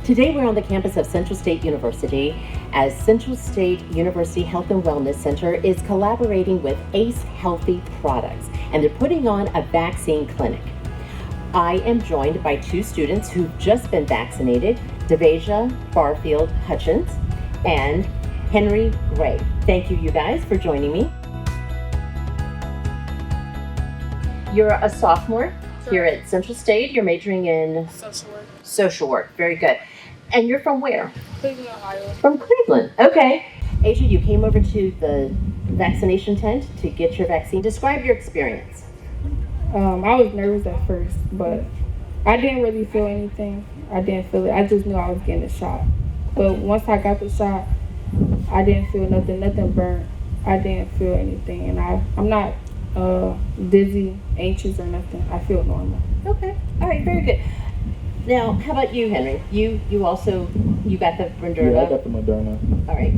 Today we're on the campus of Central State University as Central State University Health and Wellness Center is collaborating with Ace Healthy Products, and they're putting on a vaccine clinic. I am joined by two students who've just been vaccinated, Davasia Barfield-Hutchins and Henry Gray. Thank you guys for joining me. You're a sophomore here at Central State. You're majoring in social work. Social work. Very good. And you're from where? Cleveland, Ohio. From Cleveland. Okay. Asia, you came over to the vaccination tent to get your vaccine. Describe your experience. I was nervous at first, but I didn't really feel anything. I didn't feel it. I just knew I was getting a shot. But once I got the shot, I didn't feel nothing burnt. I didn't feel anything, and I'm not dizzy, anxious, or nothing. I feel normal. Okay. All right. Very good. Now, how about you, Henry? You got the Moderna? Yeah, I got the Moderna. All right.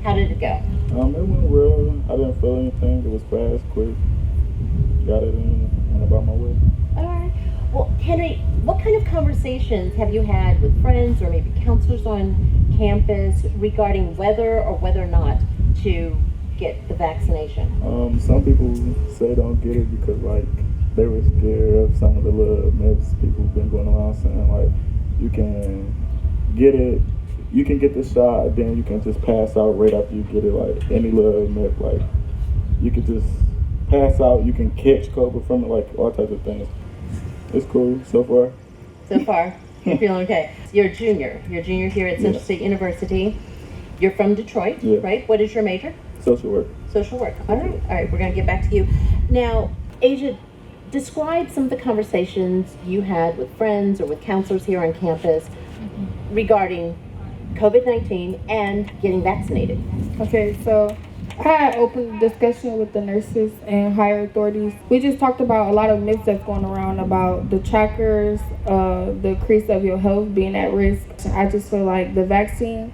How did it go? It went well. I didn't feel anything. It was fast, quick. Got it and went about my way. All right. Well, Henry, what kind of conversations have you had with friends or maybe counselors on campus regarding whether or not to get the vaccination? Some people say don't get it because, they were scared of some of the little myths people have been going around saying, you can get it, you can get the shot, then you can just pass out right after you get it, any little myth, you could just pass out, you can catch COVID from it, all types of things. It's cool so far. So far, you're feeling okay. You're a junior. You're a junior here at Central State University. You're from Detroit, right? What is your major? Social work. Social work. All right. All right. We're going to get back to you. Now, Asia, describe some of the conversations you had with friends or with counselors here on campus regarding COVID-19 and getting vaccinated. Okay, so I had open discussion with the nurses and higher authorities. We just talked about a lot of myths that's going around about the trackers, the increase of your health being at risk. I just feel like the vaccine,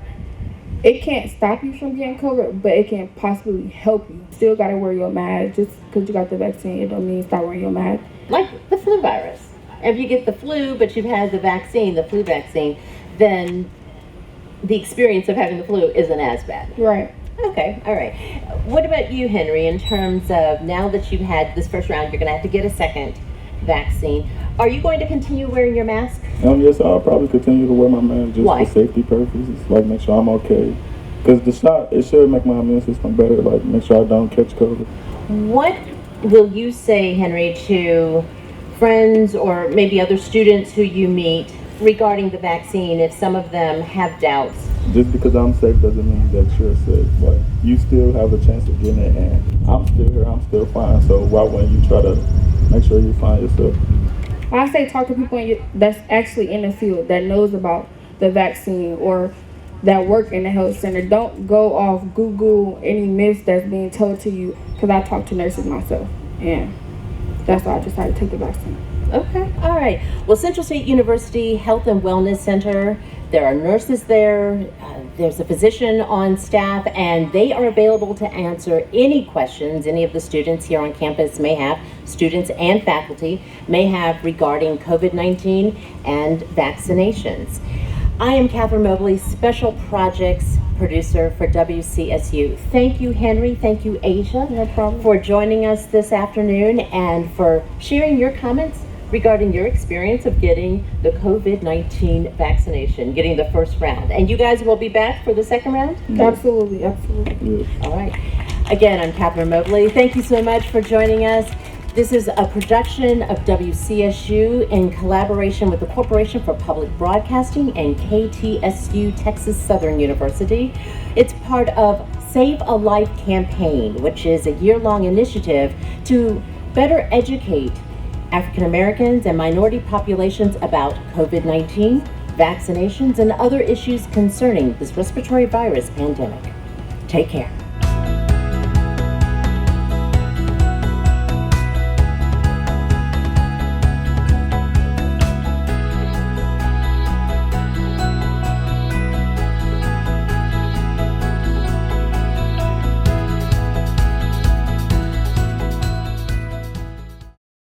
it can't stop you from getting COVID, but it can possibly help you. Still got to wear your mask. Just because you got the vaccine, it don't mean stop wearing your mask. Like the flu virus. If you get the flu, but you've had the flu vaccine, then the experience of having the flu isn't as bad. Right. Okay, all right. What about you, Henry, in terms of now that you've had this first round, you're going to have to get a second vaccine. Are you going to continue wearing your mask? Yes, I'll probably continue to wear my mask just Why? for safety purposes, make sure I'm okay. Because the shot, it should make my immune system better, make sure I don't catch COVID. What will you say, Henry, to friends or maybe other students who you meet regarding the vaccine if some of them have doubts? Just because I'm safe doesn't mean that you're safe. You still have a chance of getting it, and I'm still here, I'm still fine. So why wouldn't you try to make sure you find yourself? I say talk to people that's actually in the field that knows about the vaccine or that work in the health center. Don't go off Google any myths that's being told to you, because I talk to nurses myself, and that's why I decided to take the vaccine. Okay, all right. Well, Central State University Health and Wellness Center, there are nurses there, there's a physician on staff, and they are available to answer any questions any of the students here on campus may have, students and faculty may have regarding COVID-19 and vaccinations. I am Kathryn Mobley, Special Projects Producer for WCSU. Thank you, Henry. Thank you, Asia, No problem. for joining us this afternoon and for sharing your comments regarding your experience of getting the COVID-19 vaccination, getting the first round. And you guys will be back for the second round? Absolutely, absolutely. Yeah. All right. Again, I'm Kathryn Mobley. Thank you so much for joining us. This is a production of WCSU in collaboration with the Corporation for Public Broadcasting and KTSU Texas Southern University. It's part of Save a Life campaign, which is a year-long initiative to better educate African Americans and minority populations about COVID-19, vaccinations, and other issues concerning this respiratory virus pandemic. Take care.